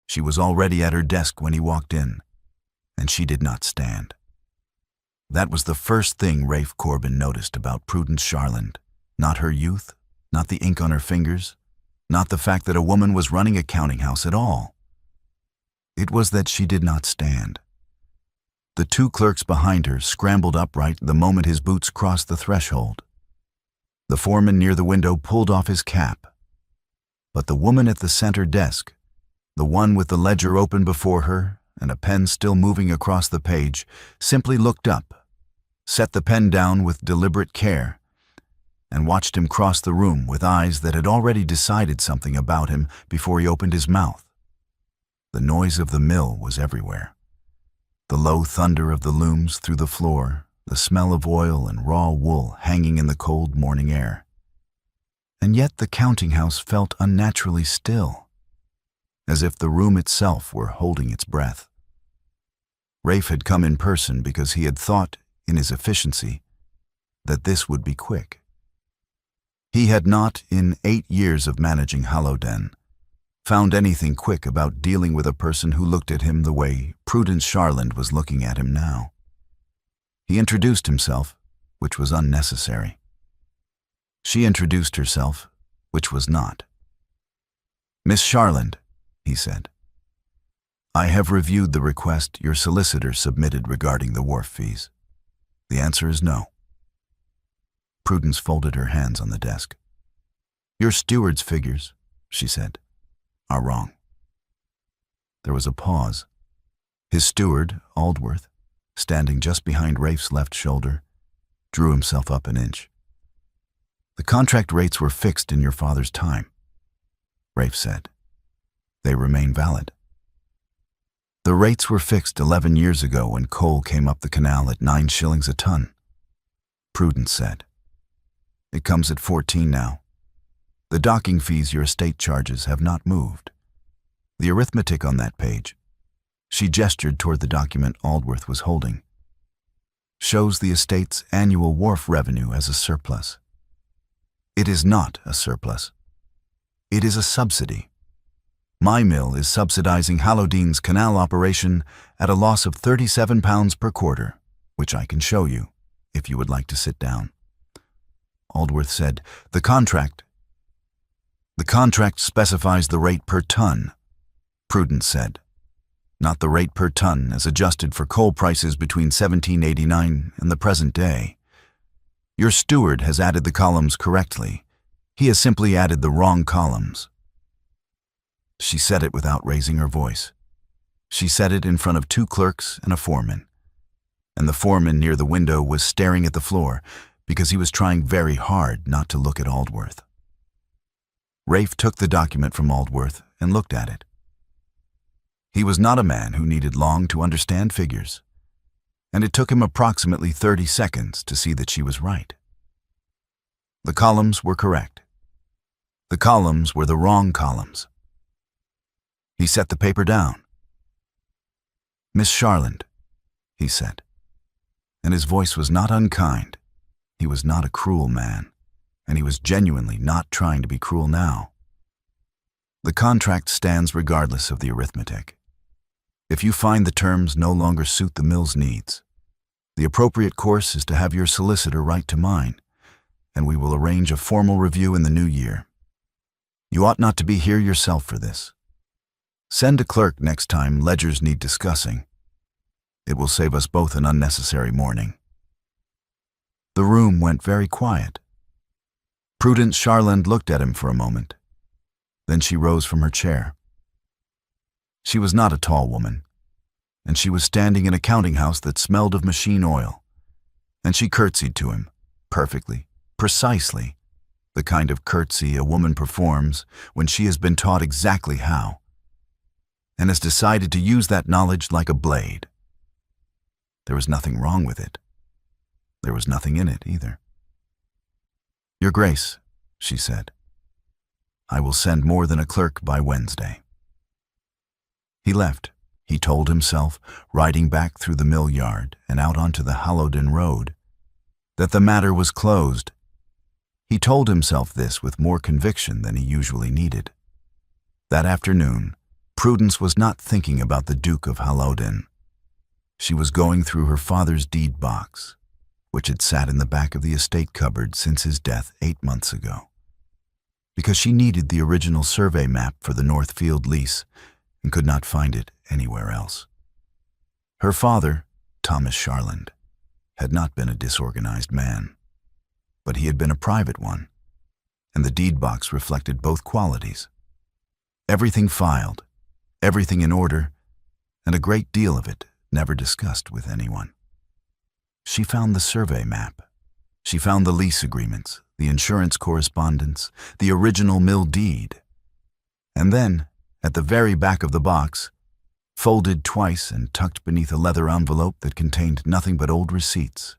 She was already at her desk when he walked in, and she did not stand. That was the first thing Rafe Corbin noticed about Prudence Sharland. Not her youth, not the ink on her fingers, not the fact that a woman was running a counting house at all. It was that she did not stand. The two clerks behind her scrambled upright the moment his boots crossed the threshold. The foreman near the window pulled off his cap. But the woman at the center desk, the one with the ledger open before her and a pen still moving across the page, simply looked up, set the pen down with deliberate care, and watched him cross the room with eyes that had already decided something about him before he opened his mouth. The noise of the mill was everywhere. The low thunder of the looms through the floor, the smell of oil and raw wool hanging in the cold morning air. And yet the counting house felt unnaturally still, as if the room itself were holding its breath. Rafe had come in person because he had thought, in his efficiency, that this would be quick. He had not, in 8 years of managing Hallowdene, found anything quick about dealing with a person who looked at him the way Prudence Sharland was looking at him now. He introduced himself, which was unnecessary. She introduced herself, which was not. "Miss Sharland," he said, "I have reviewed the request your solicitor submitted regarding the wharf fees. The answer is no." Prudence folded her hands on the desk. "Your steward's figures," she said, "are wrong." There was a pause. His steward, Aldworth, standing just behind Rafe's left shoulder, drew himself up an inch. "The contract rates were fixed in your father's time," Rafe said. "They remain valid." "The rates were fixed 11 years ago when coal came up the canal at 9 shillings a ton," Prudence said. "It comes at 14 now. The docking fees your estate charges have not moved. The arithmetic on that page," she gestured toward the document Aldworth was holding, "shows the estate's annual wharf revenue as a surplus. It is not a surplus. It is a subsidy. My mill is subsidizing Hallowdene's canal operation at a loss of £37 per quarter, which I can show you, if you would like to sit down." Aldworth said, The contract specifies the rate per ton," Prudence said, "not the rate per ton as adjusted for coal prices between 1789 and the present day. Your steward has added the columns correctly. He has simply added the wrong columns." She said it without raising her voice. She said it in front of 2 clerks and a foreman. And the foreman near the window was staring at the floor because he was trying very hard not to look at Aldworth. Rafe took the document from Aldworth and looked at it. He was not a man who needed long to understand figures, and it took him approximately 30 seconds to see that she was right. The columns were correct. The columns were the wrong columns. He set the paper down. "Miss Sharland," he said, and his voice was not unkind. He was not a cruel man, and he was genuinely not trying to be cruel now. "The contract stands regardless of the arithmetic. If you find the terms no longer suit the mill's needs, the appropriate course is to have your solicitor write to mine, and we will arrange a formal review in the new year. You ought not to be here yourself for this. Send a clerk next time ledgers need discussing. It will save us both an unnecessary morning." The room went very quiet. Prudence Sharland looked at him for a moment. Then she rose from her chair. She was not a tall woman, and she was standing in a counting house that smelled of machine oil, and she curtsied to him, perfectly, precisely, the kind of curtsy a woman performs when she has been taught exactly how, and has decided to use that knowledge like a blade. There was nothing wrong with it. There was nothing in it either. "Your Grace," she said, "I will send more than a clerk by Wednesday." He left, he told himself, riding back through the mill yard and out onto the Hallowdene road, that the matter was closed. He told himself this with more conviction than he usually needed. That afternoon, Prudence was not thinking about the Duke of Hallowdene. She was going through her father's deed box, which had sat in the back of the estate cupboard since his death 8 months ago, because she needed the original survey map for the Northfield lease and could not find it anywhere else. Her father, Thomas Sharland, had not been a disorganized man, but he had been a private one, and the deed box reflected both qualities. Everything filed, everything in order, and a great deal of it never discussed with anyone. She found the survey map. She found the lease agreements, the insurance correspondence, the original mill deed. And then, at the very back of the box, folded twice and tucked beneath a leather envelope that contained nothing but old receipts,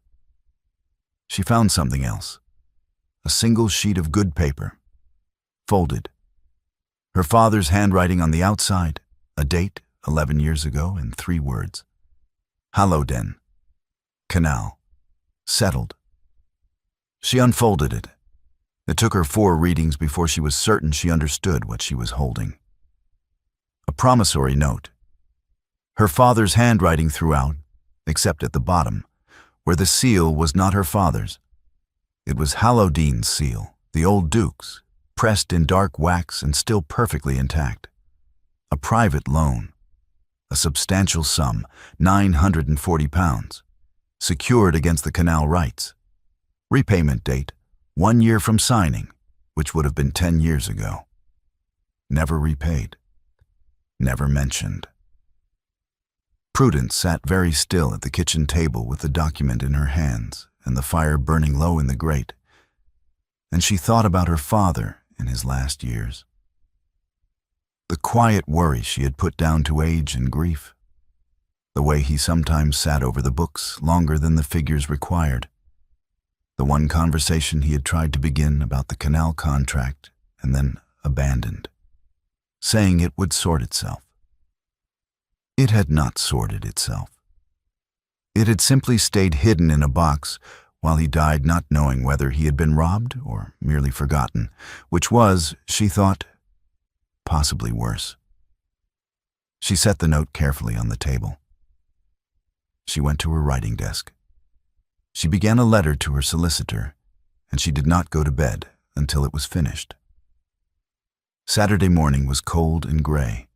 she found something else. A single sheet of good paper, folded. Her father's handwriting on the outside, a date, 11 years ago, and 3 words. Hallowdene. Canal. Settled. She unfolded it. It took her 4 readings before she was certain she understood what she was holding. A promissory note. Her father's handwriting throughout, except at the bottom, where the seal was not her father's. It was Hallowdene's seal, the old Duke's, pressed in dark wax and still perfectly intact. A private loan. A substantial sum, £940, secured against the canal rights. Repayment date, 1 year from signing, which would have been 10 years ago. Never repaid. Never mentioned. Prudence sat very still at the kitchen table with the document in her hands and the fire burning low in the grate, and she thought about her father in his last years. The quiet worry she had put down to age and grief. The way he sometimes sat over the books longer than the figures required. The one conversation he had tried to begin about the canal contract and then abandoned, saying it would sort itself. It had not sorted itself. It had simply stayed hidden in a box while he died, not knowing whether he had been robbed or merely forgotten, which was, she thought, possibly worse. She set the note carefully on the table. She went to her writing desk. She began a letter to her solicitor, and she did not go to bed until it was finished. Saturday morning was cold and gray,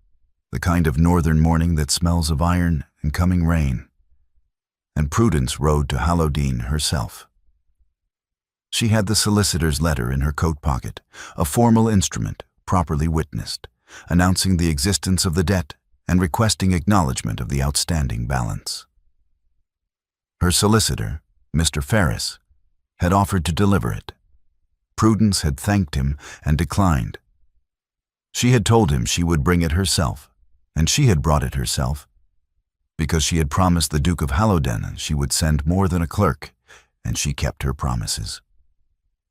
the kind of northern morning that smells of iron and coming rain, and Prudence rode to Hallowdene herself. She had the solicitor's letter in her coat pocket, a formal instrument, properly witnessed, announcing the existence of the debt and requesting acknowledgement of the outstanding balance. Her solicitor, Mr. Ferris, had offered to deliver it. Prudence had thanked him and declined. She had told him she would bring it herself, and she had brought it herself, because she had promised the Duke of Hallowdene she would send more than a clerk, and she kept her promises.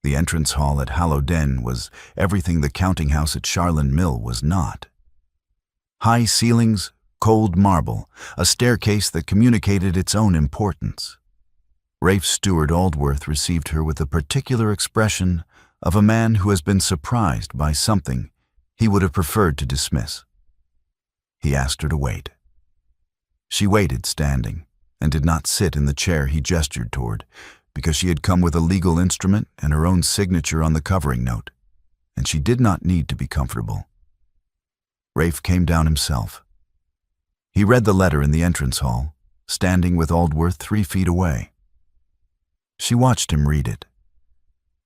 The entrance hall at Hallowdene was everything the counting house at Sharland Mill was not. High ceilings, cold marble, a staircase that communicated its own importance. Rafe's steward Aldworth received her with the particular expression of a man who has been surprised by something he would have preferred to dismiss. He asked her to wait. She waited standing, and did not sit in the chair he gestured toward, because she had come with a legal instrument and her own signature on the covering note, and she did not need to be comfortable. Rafe came down himself. He read the letter in the entrance hall, standing with Aldworth 3 feet away. She watched him read it,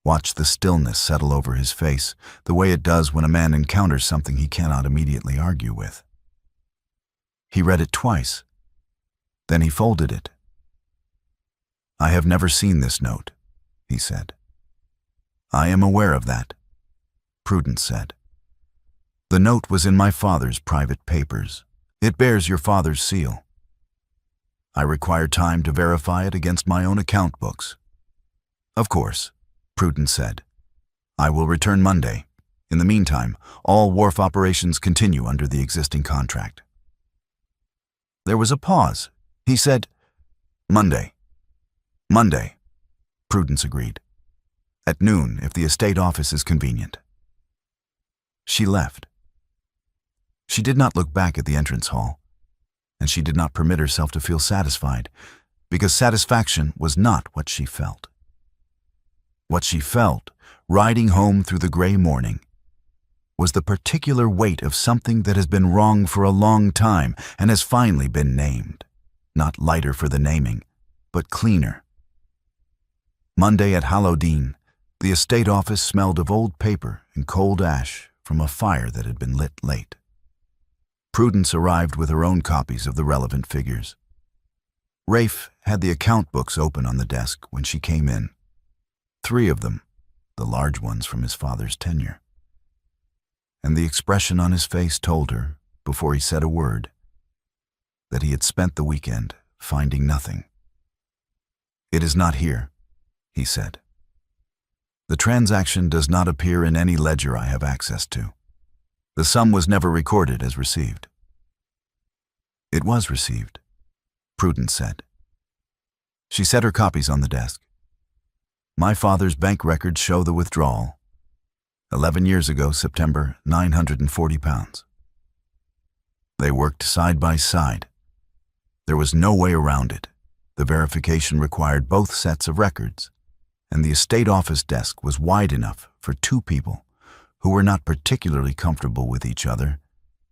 watched the stillness settle over his face, the way it does when a man encounters something he cannot immediately argue with. He read it twice. Then he folded it. "I have never seen this note," he said. "I am aware of that," Prudence said. "The note was in my father's private papers. It bears your father's seal. I require time to verify it against my own account books." "Of course," Prudence said. "I will return Monday. In the meantime, all wharf operations continue under the existing contract." There was a pause. He said, "Monday." "Monday," Prudence agreed. "At noon, if the estate office is convenient." She left. She did not look back at the entrance hall, and she did not permit herself to feel satisfied, because satisfaction was not what she felt. What she felt, riding home through the gray morning, was the particular weight of something that has been wrong for a long time and has finally been named. Not lighter for the naming, but cleaner. Monday at Hallowdene, the estate office smelled of old paper and cold ash from a fire that had been lit late. Prudence arrived with her own copies of the relevant figures. Rafe had the account books open on the desk when she came in. 3 of them, the large ones from his father's tenure. And the expression on his face told her, before he said a word, that he had spent the weekend finding nothing. "It is not here," he said. "The transaction does not appear in any ledger I have access to. The sum was never recorded as received." "It was received," Prudence said. She set her copies on the desk. "My father's bank records show the withdrawal. 11 years ago, September, £940. They worked side by side. There was no way around it. The verification required both sets of records, and the estate office desk was wide enough for 2 people who were not particularly comfortable with each other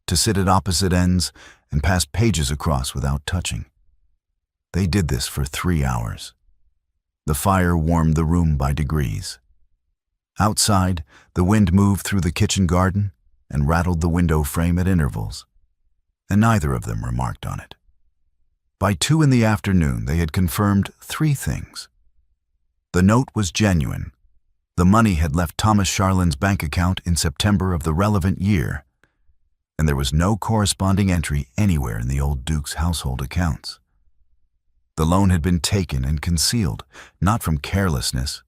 to sit at opposite ends and pass pages across without touching. They did this for 3 hours. The fire warmed the room by degrees. Outside, the wind moved through the kitchen garden and rattled the window frame at intervals, and neither of them remarked on it. By 2 in the afternoon, they had confirmed 3 things. The note was genuine. The money had left Thomas Sharland's bank account in September of the relevant year, and there was no corresponding entry anywhere in the old Duke's household accounts. The loan had been taken and concealed, not from carelessness,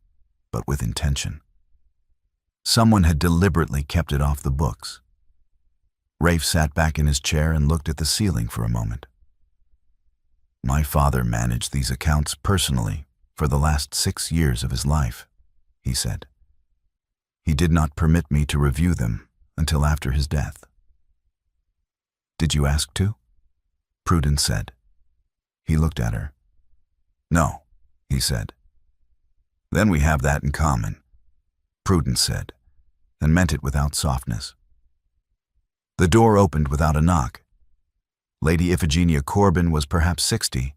but with intention. Someone had deliberately kept it off the books. Rafe sat back in his chair and looked at the ceiling for a moment. "My father managed these accounts personally for the last 6 years of his life," he said. "He did not permit me to review them until after his death." "Did you ask to?" Prudence said. He looked at her. "No," he said. "Then we have that in common," Prudence said, and meant it without softness. The door opened without a knock. Lady Iphigenia Corbin was perhaps 60,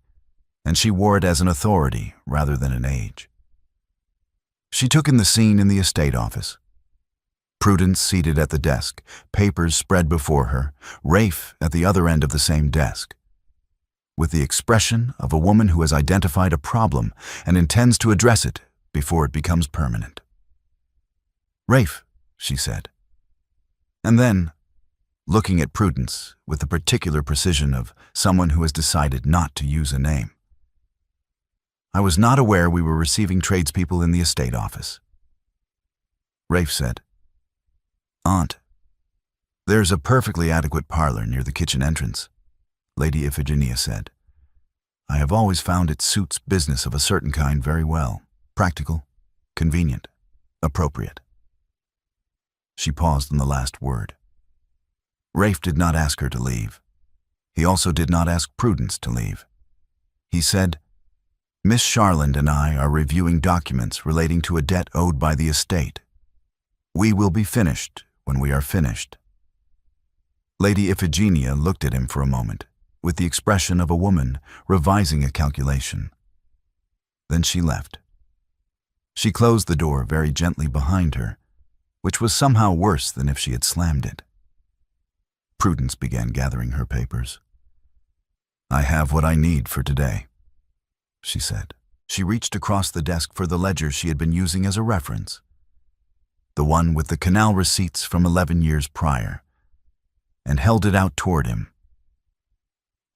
and she wore it as an authority rather than an age. She took in the scene in the estate office. Prudence seated at the desk, papers spread before her, Rafe at the other end of the same desk, with the expression of a woman who has identified a problem and intends to address it before it becomes permanent. "Rafe," she said. And then, looking at Prudence with the particular precision of someone who has decided not to use a name, "I was not aware we were receiving tradespeople in the estate office." Rafe said, "Aunt, there's a perfectly adequate parlor near the kitchen entrance," Lady Iphigenia said. "I have always found it suits business of a certain kind very well. Practical, convenient, appropriate." She paused on the last word. Rafe did not ask her to leave. He also did not ask Prudence to leave. He said, "Miss Sharland and I are reviewing documents relating to a debt owed by the estate. We will be finished when we are finished." Lady Iphigenia looked at him for a moment, with the expression of a woman revising a calculation. Then she left. She closed the door very gently behind her, which was somehow worse than if she had slammed it. Prudence began gathering her papers. "I have what I need for today," she said. She reached across the desk for the ledger she had been using as a reference, the one with the canal receipts from 11 years prior, and held it out toward him.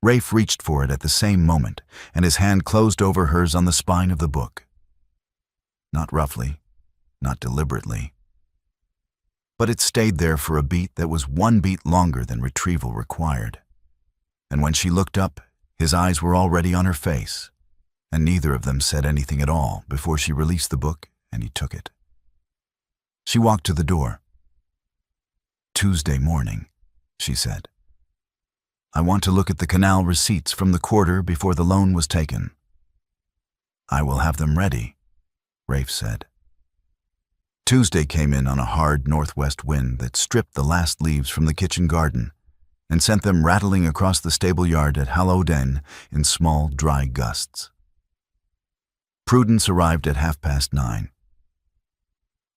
Rafe reached for it at the same moment, and his hand closed over hers on the spine of the book. Not roughly, not deliberately, but it stayed there for a beat that was 1 beat longer than retrieval required. And when she looked up, his eyes were already on her face, and neither of them said anything at all before she released the book and he took it. She walked to the door. Tuesday morning, she said. "I want to look at the canal receipts from the quarter before the loan was taken." "I will have them ready," Rafe said. Tuesday came in on a hard northwest wind that stripped the last leaves from the kitchen garden and sent them rattling across the stable yard at Hallowdene in small, dry gusts. Prudence arrived at 9:30.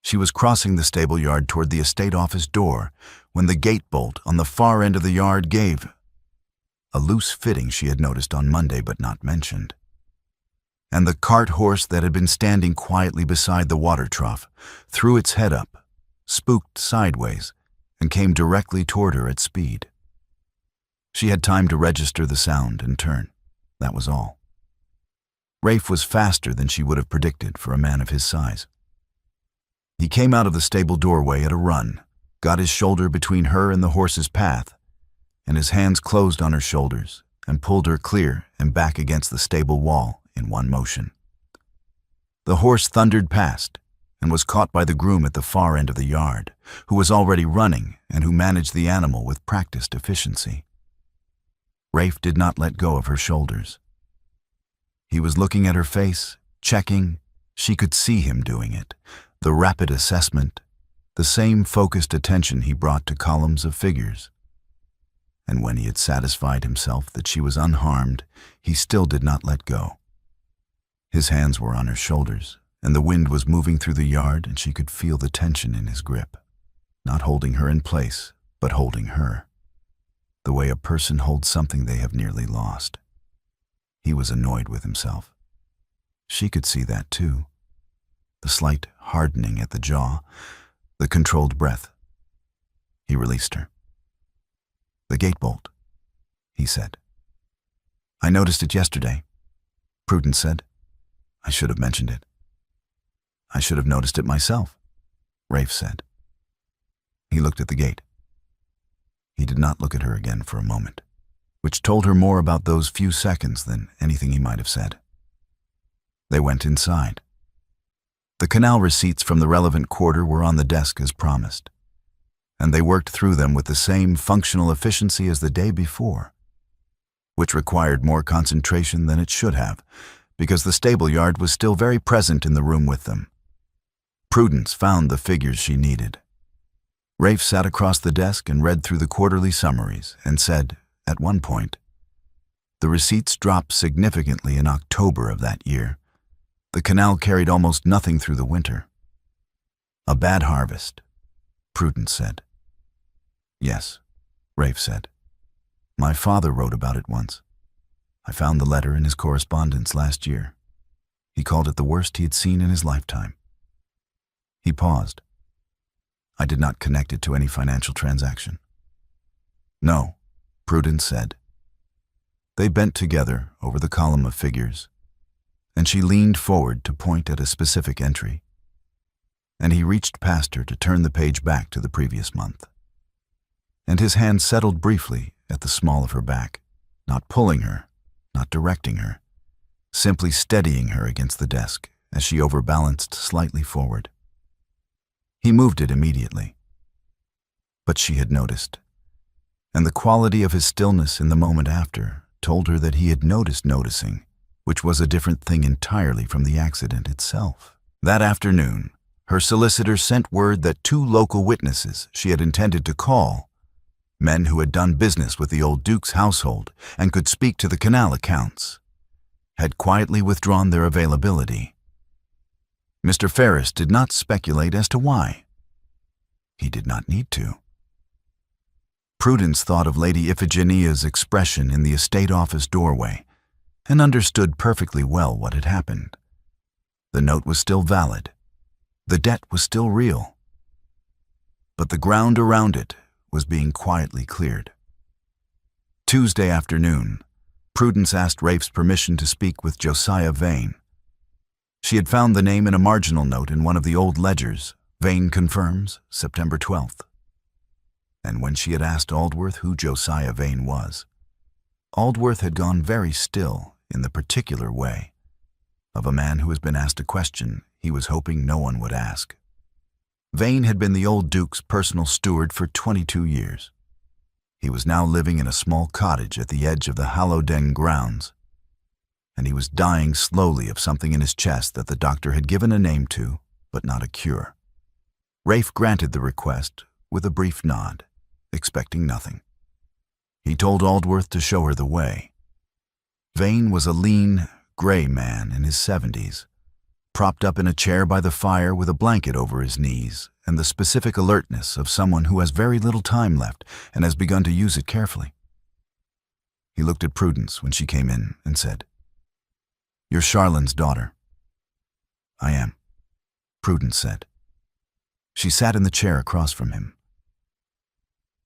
She was crossing the stable yard toward the estate office door when the gate bolt on the far end of the yard gave, a loose fitting she had noticed on Monday but not mentioned. And the cart horse that had been standing quietly beside the water trough threw its head up, spooked sideways, and came directly toward her at speed. She had time to register the sound and turn. That was all. Rafe was faster than she would have predicted for a man of his size. He came out of the stable doorway at a run, got his shoulder between her and the horse's path, and his hands closed on her shoulders and pulled her clear and back against the stable wall in one motion. The horse thundered past and was caught by the groom at the far end of the yard, who was already running and who managed the animal with practiced efficiency. Rafe did not let go of her shoulders. He was looking at her face, checking. She could see him doing it, the rapid assessment, the same focused attention he brought to columns of figures. And when he had satisfied himself that she was unharmed, he still did not let go. His hands were on her shoulders, and the wind was moving through the yard, and she could feel the tension in his grip, not holding her in place, but holding her, the way a person holds something they have nearly lost. He was annoyed with himself. She could see that too. The slight hardening at the jaw, the controlled breath. He released her. "The gate bolt," he said. "I noticed it yesterday," Prudence said. "I should have mentioned it." "I should have noticed it myself," Rafe said. He looked at the gate. He did not look at her again for a moment, which told her more about those few seconds than anything he might have said. They went inside. The canal receipts from the relevant quarter were on the desk as promised, and they worked through them with the same functional efficiency as the day before, which required more concentration than it should have, because the stable yard was still very present in the room with them. Prudence found the figures she needed. Rafe sat across the desk and read through the quarterly summaries and said, at one point, "The receipts dropped significantly in October of that year. The canal carried almost nothing through the winter." "A bad harvest," Prudence said. "Yes," Rafe said. "My father wrote about it once. I found the letter in his correspondence last year. He called it the worst he had seen in his lifetime." He paused. "I did not connect it to any financial transaction." "No," Prudence said. They bent together over the column of figures, and she leaned forward to point at a specific entry, and he reached past her to turn the page back to the previous month. And his hand settled briefly at the small of her back, not pulling her, not directing her, simply steadying her against the desk as she overbalanced slightly forward. He moved it immediately. But she had noticed, and the quality of his stillness in the moment after told her that he had noticed noticing, which was a different thing entirely from the accident itself. That afternoon, her solicitor sent word that 2 local witnesses she had intended to call, men who had done business with the old Duke's household and could speak to the canal accounts, had quietly withdrawn their availability. Mr. Ferris did not speculate as to why. He did not need to. Prudence thought of Lady Iphigenia's expression in the estate office doorway and understood perfectly well what had happened. The note was still valid. The debt was still real. But the ground around it was being quietly cleared. Tuesday afternoon, Prudence asked Rafe's permission to speak with Josiah Vane. She had found the name in a marginal note in one of the old ledgers. Vane confirms, September 12th. And when she had asked Aldworth who Josiah Vane was, Aldworth had gone very still in the particular way of a man who has been asked a question he was hoping no one would ask. Vane had been the old Duke's personal steward for 22 years. He was now living in a small cottage at the edge of the Hallowdene grounds, and he was dying slowly of something in his chest that the doctor had given a name to, but not a cure. Rafe granted the request with a brief nod, expecting nothing. He told Aldworth to show her the way. Vane was a lean, gray man in his 70s, propped up in a chair by the fire with a blanket over his knees and the specific alertness of someone who has very little time left and has begun to use it carefully. He looked at Prudence when she came in and said, "You're Sharland's daughter." "I am," Prudence said. She sat in the chair across from him.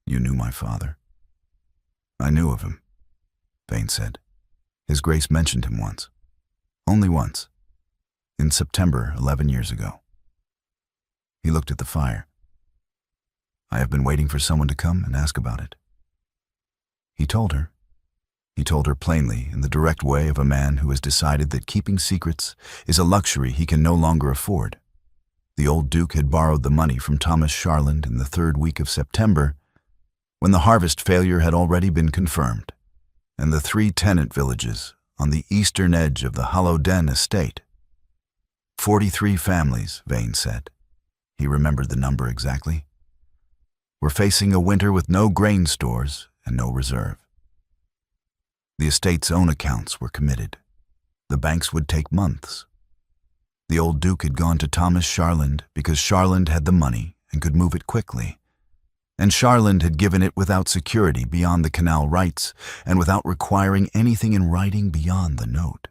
"You knew my father?" "I knew of him," Vane said. "His Grace mentioned him once. Only once. In September 11 years ago." He looked at the fire. "I have been waiting for someone to come and ask about it." He told her. He told her plainly in the direct way of a man who has decided that keeping secrets is a luxury he can no longer afford. The old Duke had borrowed the money from Thomas Sharland in the 3rd week of September, when the harvest failure had already been confirmed, and the 3 tenant villages on the eastern edge of the Hallowdene estate. 43 families, Vane said. He remembered the number exactly. Were facing a winter with no grain stores and no reserve. The estate's own accounts were committed. The banks would take months. The old Duke had gone to Thomas Sharland because Sharland had the money and could move it quickly. And Sharland had given it without security beyond the canal rights and without requiring anything in writing beyond the note.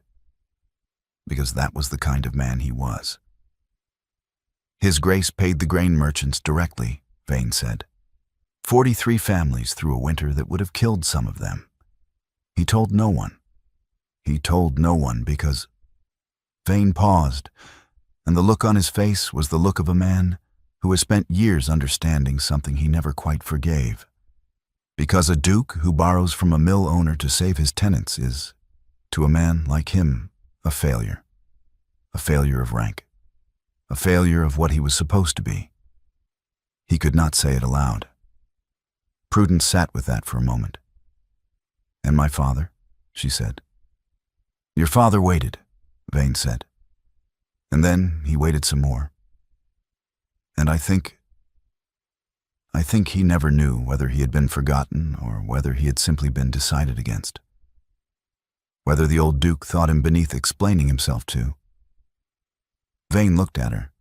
Because that was the kind of man he was. His Grace paid the grain merchants directly, Vane said. 43 families through a winter that would have killed some of them. He told no one. He told no one because... Vane paused, and the look on his face was the look of a man who has spent years understanding something he never quite forgave. Because a duke who borrows from a mill owner to save his tenants is, to a man like him, a failure. A failure of rank. A failure of what he was supposed to be. He could not say it aloud. Prudence sat with that for a moment. "And my father?" she said. "Your father waited," Vane said. "And then he waited some more. And I think he never knew whether he had been forgotten or whether he had simply been decided against. Whether the old Duke thought him beneath explaining himself to." Vane looked at her.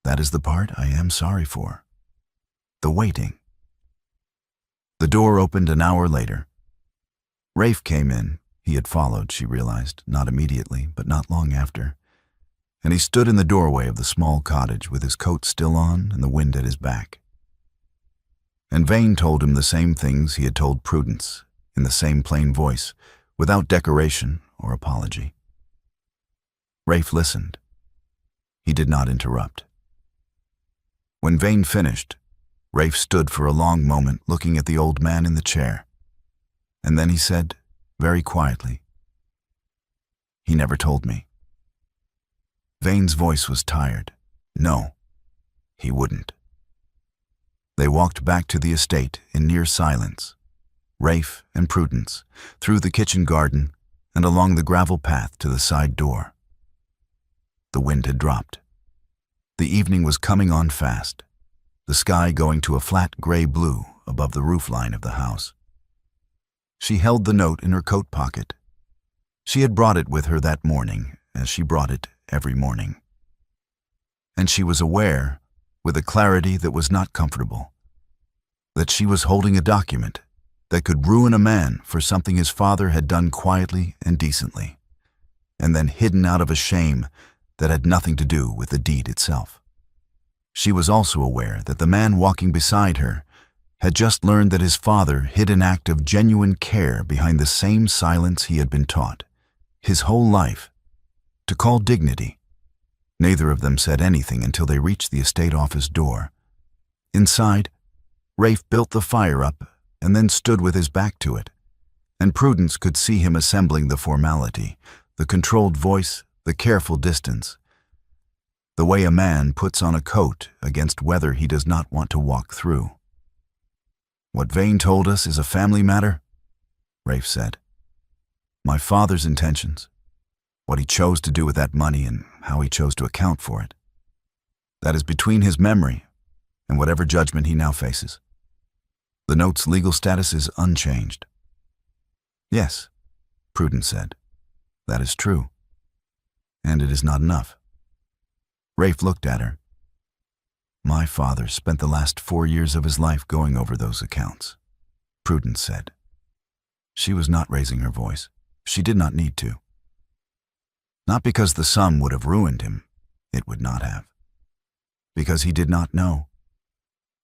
"That is the part I am sorry for. The waiting." The door opened an hour later. Rafe came in. He had followed, she realized, not immediately, but not long after. And he stood in the doorway of the small cottage with his coat still on and the wind at his back. And Vane told him the same things he had told Prudence, in the same plain voice, without decoration or apology. Rafe listened. He did not interrupt. When Vane finished, Rafe stood for a long moment looking at the old man in the chair. And then he said, very quietly, "He never told me." Vane's voice was tired. No, he wouldn't. They walked back to the estate in near silence, Rafe and Prudence, through the kitchen garden and along the gravel path to the side door. The wind had dropped. The evening was coming on fast, the sky going to a flat gray blue above the roofline of the house. She held the note in her coat pocket. She had brought it with her that morning, as she brought it every morning. And she was aware, with a clarity that was not comfortable, that she was holding a document that could ruin a man for something his father had done quietly and decently, and then hidden out of a shame that had nothing to do with the deed itself. She was also aware that the man walking beside her had just learned that his father hid an act of genuine care behind the same silence he had been taught, his whole life, to call dignity. Neither of them said anything until they reached the estate office door. Inside, Rafe built the fire up and then stood with his back to it, and Prudence could see him assembling the formality, the controlled voice, the careful distance, the way a man puts on a coat against weather he does not want to walk through. What Vane told us is a family matter, Rafe said. My father's intentions, what he chose to do with that money and how he chose to account for it. That is between his memory and whatever judgment he now faces. The note's legal status is unchanged. Yes, Prudence said. That is true. And it is not enough. Rafe looked at her. My father spent the last 4 years of his life going over those accounts, Prudence said. She was not raising her voice. She did not need to. Not because the sum would have ruined him. It would not have. Because he did not know.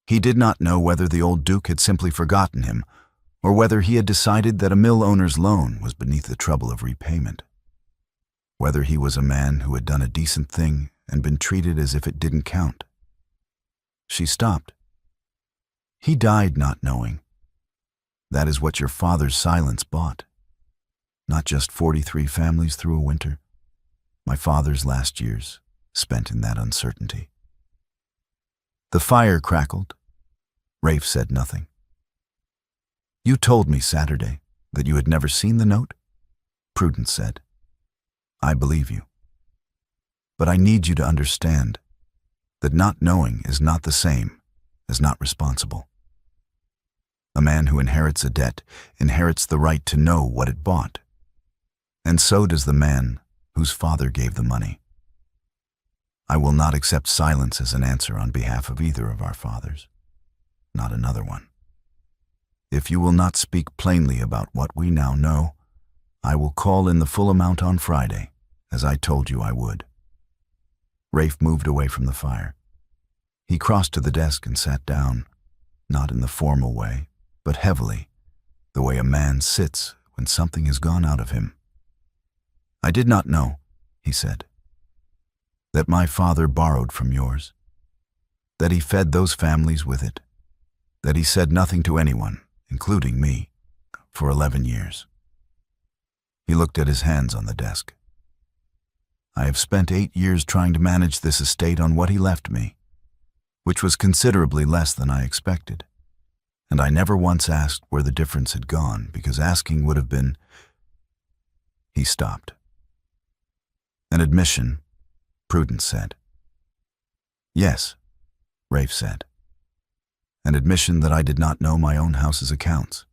He did not know whether the old Duke had simply forgotten him, or whether he had decided that a mill owner's loan was beneath the trouble of repayment. Whether he was a man who had done a decent thing and been treated as if it didn't count. She stopped. He died not knowing. That is what your father's silence bought. Not just 43 families through a winter. My father's last years spent in that uncertainty. The fire crackled. Rafe said nothing. You told me Saturday that you had never seen the note, Prudence said. I believe you. But I need you to understand that not knowing is not the same as not responsible. A man who inherits a debt inherits the right to know what it bought. And so does the man whose father gave the money. I will not accept silence as an answer on behalf of either of our fathers. Not another one. If you will not speak plainly about what we now know, I will call in the full amount on Friday, as I told you I would. Rafe moved away from the fire. He crossed to the desk and sat down, not in the formal way, but heavily, the way a man sits when something has gone out of him. I did not know, he said, that my father borrowed from yours, that he fed those families with it, that he said nothing to anyone, including me, for 11 years. He looked at his hands on the desk. I have spent 8 years trying to manage this estate on what he left me, which was considerably less than I expected, and I never once asked where the difference had gone, because asking would have been... He stopped. An admission, Prudence said. Yes, Rafe said. An admission that I did not know my own house's accounts,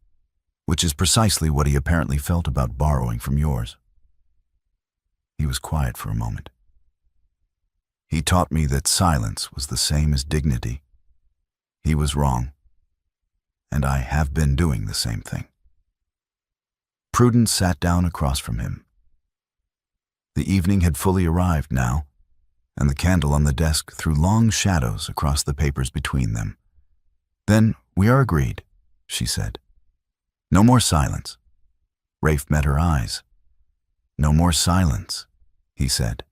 which is precisely what he apparently felt about borrowing from yours. He was quiet for a moment. He taught me that silence was the same as dignity. He was wrong, and I have been doing the same thing. Prudence sat down across from him. The evening had fully arrived now, and the candle on the desk threw long shadows across the papers between them. Then we are agreed, she said. No more silence. Rafe met her eyes. No more silence, he said.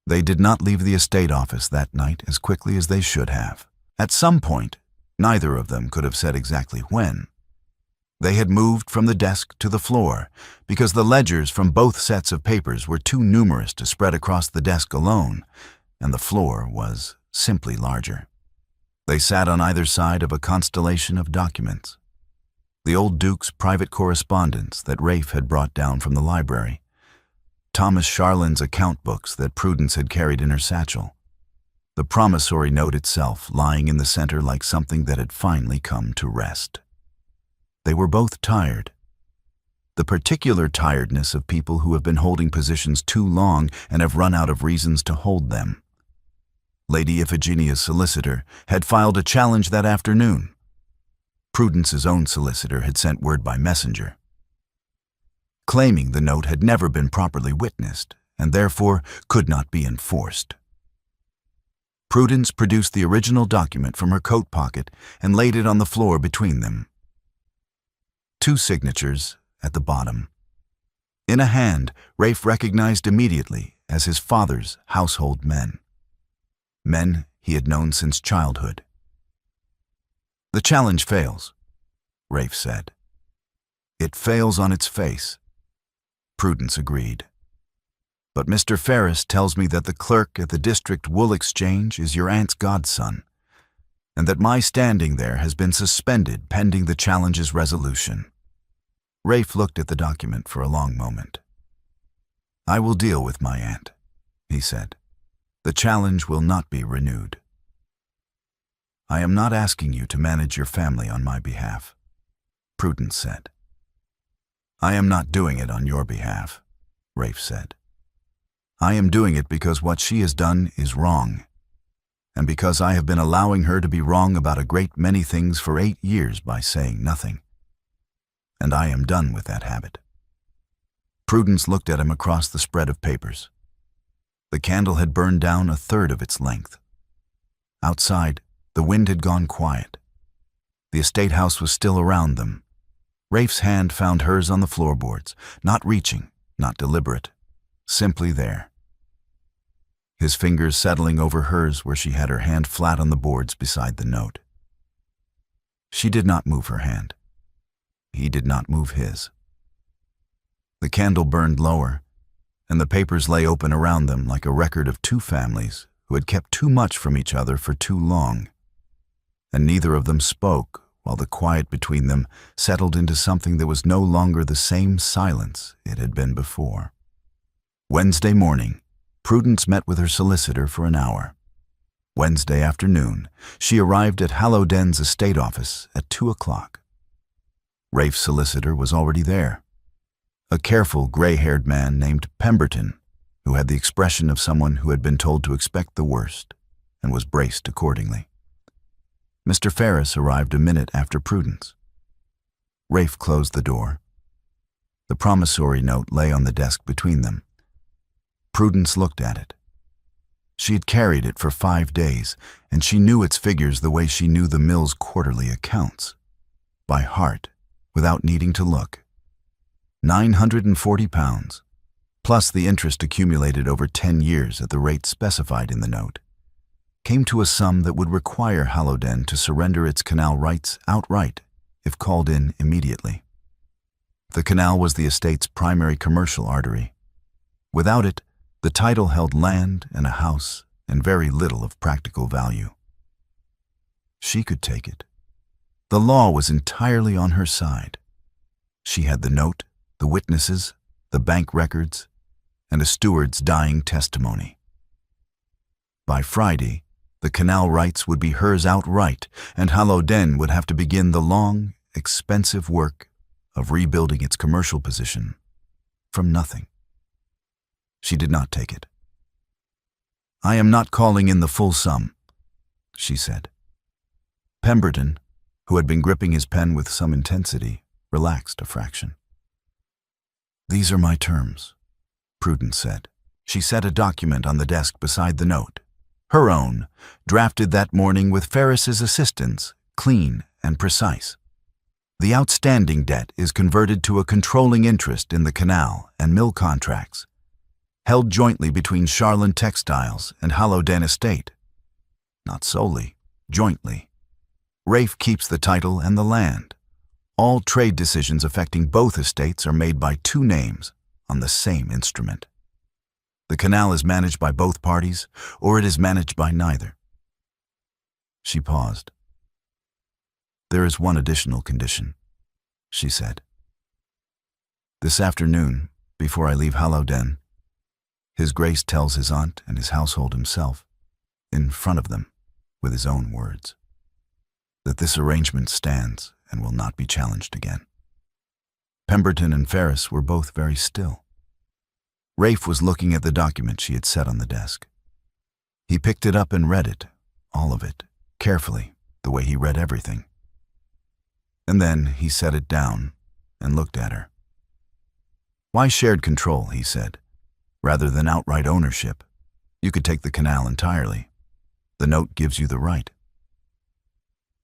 They did not leave the estate office that night as quickly as they should have. At some point, neither of them could have said exactly when. They had moved from the desk to the floor because the ledgers from both sets of papers were too numerous to spread across the desk alone, and the floor was simply larger. They sat on either side of a constellation of documents. The old Duke's private correspondence that Rafe had brought down from the library, Thomas Sharland's account books that Prudence had carried in her satchel, the promissory note itself lying in the center like something that had finally come to rest. They were both tired. The particular tiredness of people who have been holding positions too long and have run out of reasons to hold them. Lady Iphigenia's solicitor had filed a challenge that afternoon. Prudence's own solicitor had sent word by messenger, claiming the note had never been properly witnessed and therefore could not be enforced. Prudence produced the original document from her coat pocket and laid it on the floor between them. 2 signatures at the bottom. In a hand Rafe recognized immediately as his father's household men. Men he had known since childhood. The challenge fails, Rafe said. It fails on its face. Prudence agreed. But Mr. Ferris tells me that the clerk at the district wool exchange is your aunt's godson, and that my standing there has been suspended pending the challenge's resolution. Rafe looked at the document for a long moment. I will deal with my aunt, he said. The challenge will not be renewed. I am not asking you to manage your family on my behalf, Prudence said. I am not doing it on your behalf, Rafe said. I am doing it because what she has done is wrong, and because I have been allowing her to be wrong about a great many things for 8 years by saying nothing. And I am done with that habit. Prudence looked at him across the spread of papers. The candle had burned down a third of its length. Outside, the wind had gone quiet. The estate house was still around them. Rafe's hand found hers on the floorboards, not reaching, not deliberate, simply there. His fingers settling over hers where she had her hand flat on the boards beside the note. She did not move her hand. He did not move his. The candle burned lower, and the papers lay open around them like a record of 2 families who had kept too much from each other for too long. And neither of them spoke, while the quiet between them settled into something that was no longer the same silence it had been before. Wednesday morning, Prudence met with her solicitor for an hour. Wednesday afternoon, she arrived at Hallowdene's estate office at 2 o'clock. Rafe's solicitor was already there. A careful, gray-haired man named Pemberton, who had the expression of someone who had been told to expect the worst and was braced accordingly. Mr. Ferris arrived a minute after Prudence. Rafe closed the door. The promissory note lay on the desk between them. Prudence looked at it. She had carried it for 5 days, and she knew its figures the way she knew the mill's quarterly accounts. By heart, without needing to look. £940, plus the interest accumulated over 10 years at the rate specified in the note, came to a sum that would require Hallowdene to surrender its canal rights outright if called in immediately. The canal was the estate's primary commercial artery. Without it, the title held land and a house and very little of practical value. She could take it. The law was entirely on her side. She had the note, the witnesses, the bank records, and a steward's dying testimony. By Friday, the canal rights would be hers outright, and Hallowdene would have to begin the long, expensive work of rebuilding its commercial position from nothing. She did not take it. I am not calling in the full sum, she said. Pemberton, who had been gripping his pen with some intensity, relaxed a fraction. These are my terms, Prudence said. She set a document on the desk beside the note. Her own, drafted that morning with Ferris's assistance, clean and precise. The outstanding debt is converted to a controlling interest in the canal and mill contracts, held jointly between Sharland Textiles and Hallowdene Estate. Not solely, jointly. Rafe keeps the title and the land. All trade decisions affecting both estates are made by 2 names on the same instrument. The canal is managed by both parties, or it is managed by neither. She paused. There is one additional condition, she said. This afternoon, before I leave Hallowdene, His Grace tells his aunt and his household himself, in front of them, with his own words, that this arrangement stands and will not be challenged again. Pemberton and Ferris were both very still. Rafe was looking at the document she had set on the desk. He picked it up and read it, all of it, carefully, the way he read everything. And then he set it down and looked at her. Why shared control, he said, rather than outright ownership? You could take the canal entirely. The note gives you the right.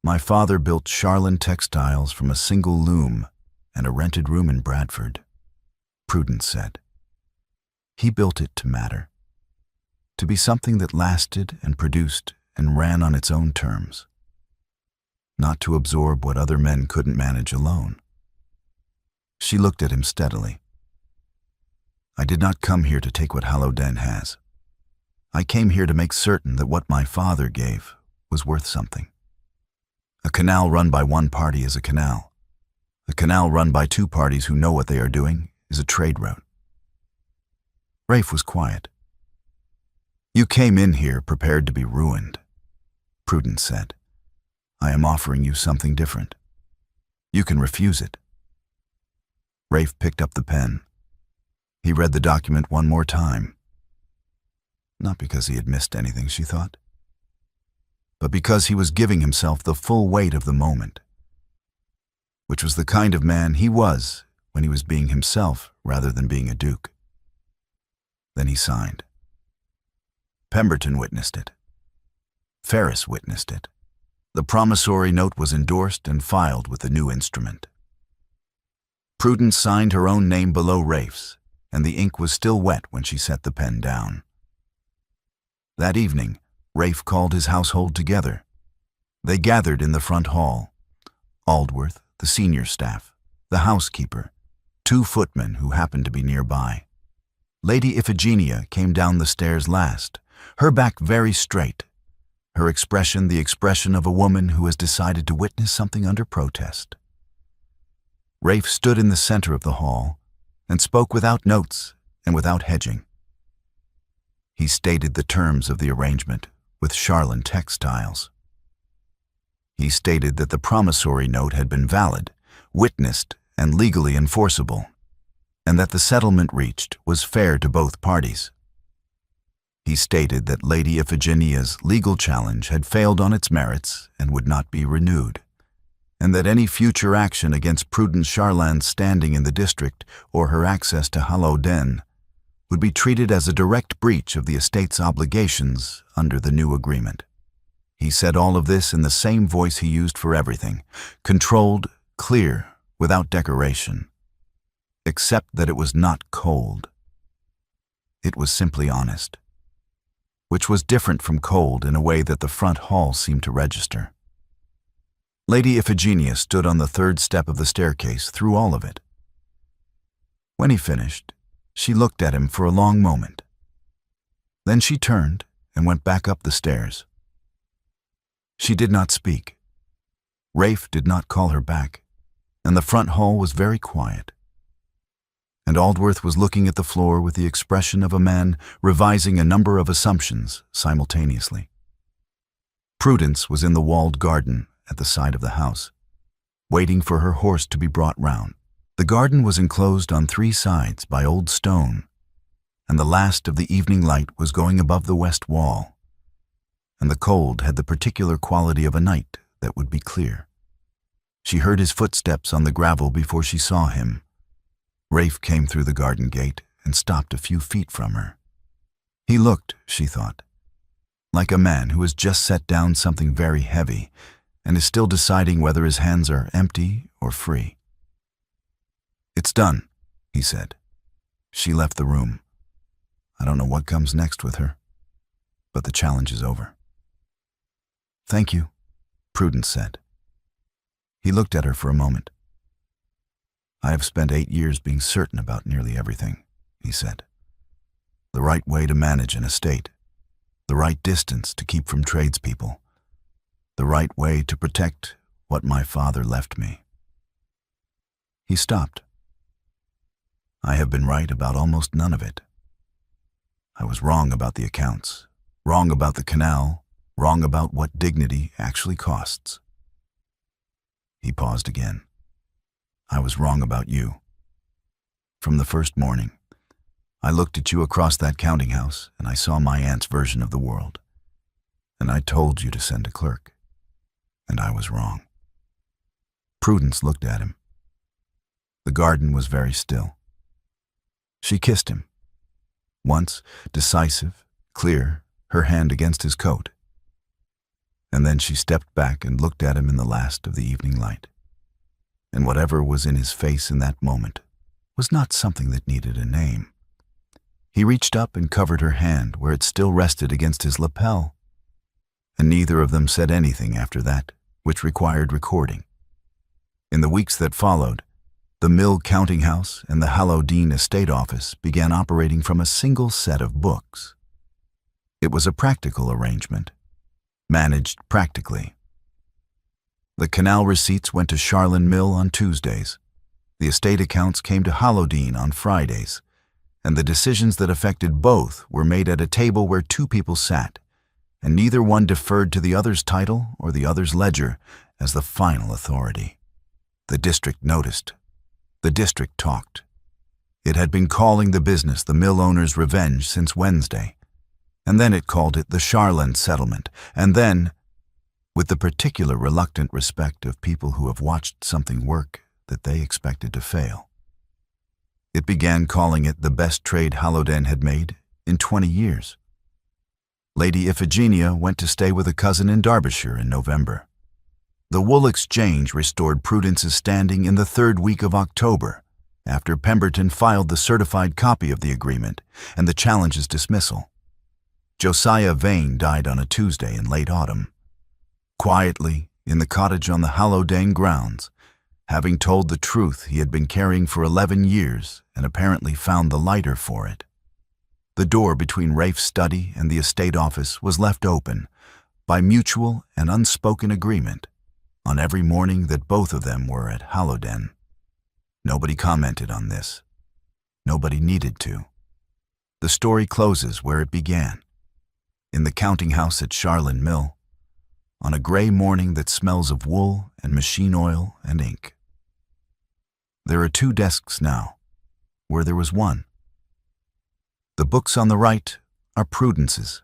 My father built Sharland Textiles from a single loom and a rented room in Bradford, Prudence said. He built it to matter, to be something that lasted and produced and ran on its own terms, not to absorb what other men couldn't manage alone. She looked at him steadily. I did not come here to take what Hallowdene has. I came here to make certain that what my father gave was worth something. A canal run by one party is a canal. A canal run by two parties who know what they are doing is a trade route. Rafe was quiet. You came in here prepared to be ruined, Prudence said. I am offering you something different. You can refuse it. Rafe picked up the pen. He read the document one more time. Not because he had missed anything, she thought, but because he was giving himself the full weight of the moment, which was the kind of man he was when he was being himself rather than being a duke. Then he signed. Pemberton witnessed it. Ferris witnessed it. The promissory note was endorsed and filed with the new instrument. Prudence signed her own name below Rafe's, and the ink was still wet when she set the pen down. That evening, Rafe called his household together. They gathered in the front hall. Aldworth, the senior staff, the housekeeper, 2 footmen who happened to be nearby. Lady Iphigenia came down the stairs last, her back very straight, her expression the expression of a woman who has decided to witness something under protest. Rafe stood in the center of the hall and spoke without notes and without hedging. He stated the terms of the arrangement with Sharland Textiles. He stated that the promissory note had been valid, witnessed, and legally enforceable, and that the settlement reached was fair to both parties. He stated that Lady Iphigenia's legal challenge had failed on its merits and would not be renewed, and that any future action against Prudence Sharland's standing in the district or her access to Hallowdene would be treated as a direct breach of the estate's obligations under the new agreement. He said all of this in the same voice he used for everything, controlled, clear, without decoration, except that it was not cold. It was simply honest, which was different from cold in a way that the front hall seemed to register. Lady Iphigenia stood on the 3rd step of the staircase through all of it. When he finished, she looked at him for a long moment. Then she turned and went back up the stairs. She did not speak. Rafe did not call her back, and the front hall was very quiet. And Aldworth was looking at the floor with the expression of a man revising a number of assumptions simultaneously. Prudence was in the walled garden at the side of the house, waiting for her horse to be brought round. The garden was enclosed on 3 sides by old stone, and the last of the evening light was going above the west wall, and the cold had the particular quality of a night that would be clear. She heard his footsteps on the gravel before she saw him. Rafe came through the garden gate and stopped a few feet from her. He looked, she thought, like a man who has just set down something very heavy and is still deciding whether his hands are empty or free. It's done, he said. She left the room. I don't know what comes next with her, but the challenge is over. Thank you, Prudence said. He looked at her for a moment. I have spent 8 years being certain about nearly everything, he said. The right way to manage an estate, the right distance to keep from tradespeople, the right way to protect what my father left me. He stopped. I have been right about almost none of it. I was wrong about the accounts, wrong about the canal, wrong about what dignity actually costs. He paused again. I was wrong about you. From the first morning, I looked at you across that counting house and I saw my aunt's version of the world. And I told you to send a clerk. And I was wrong. Prudence looked at him. The garden was very still. She kissed him. Once, decisive, clear, her hand against his coat. And then she stepped back and looked at him in the last of the evening light. And whatever was in his face in that moment was not something that needed a name. He reached up and covered her hand where it still rested against his lapel. And neither of them said anything after that, which required recording. In the weeks that followed, the Mill Counting House and the Hallowdene Estate Office began operating from a single set of books. It was a practical arrangement, managed practically. The canal receipts went to Sharland Mill on Tuesdays. The estate accounts came to Hallowdene on Fridays. And the decisions that affected both were made at a table where two people sat, and neither one deferred to the other's title or the other's ledger as the final authority. The district noticed. The district talked. It had been calling the business the mill owner's revenge since Wednesday, and then it called it the Sharland settlement, and then, with the particular reluctant respect of people who have watched something work that they expected to fail, it began calling it the best trade Hallowdene had made in 20 years. Lady Iphigenia went to stay with a cousin in Derbyshire in November. The wool exchange restored Prudence's standing in the third week of October, after Pemberton filed the certified copy of the agreement and the challenge's dismissal. Josiah Vane died on a Tuesday in late autumn. Quietly, in the cottage on the Hallowdene grounds, having told the truth he had been carrying for 11 years and apparently found the lighter for it. The door between Rafe's study and the estate office was left open, by mutual and unspoken agreement, on every morning that both of them were at Hallowdene. Nobody commented on this. Nobody needed to. The story closes where it began, in the counting house at Sharland Mill, on a gray morning that smells of wool and machine oil and ink. There are two desks now, where there was one. The books on the right are Prudence's,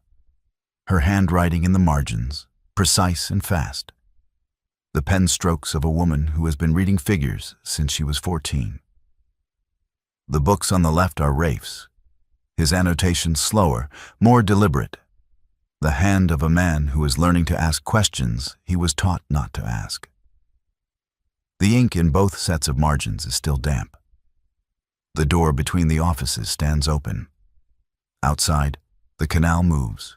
her handwriting in the margins, precise and fast. The pen strokes of a woman who has been reading figures since she was 14. The books on the left are Rafe's, his annotations slower, more deliberate. The hand of a man who is learning to ask questions he was taught not to ask. The ink in both sets of margins is still damp. The door between the offices stands open. Outside, the canal moves.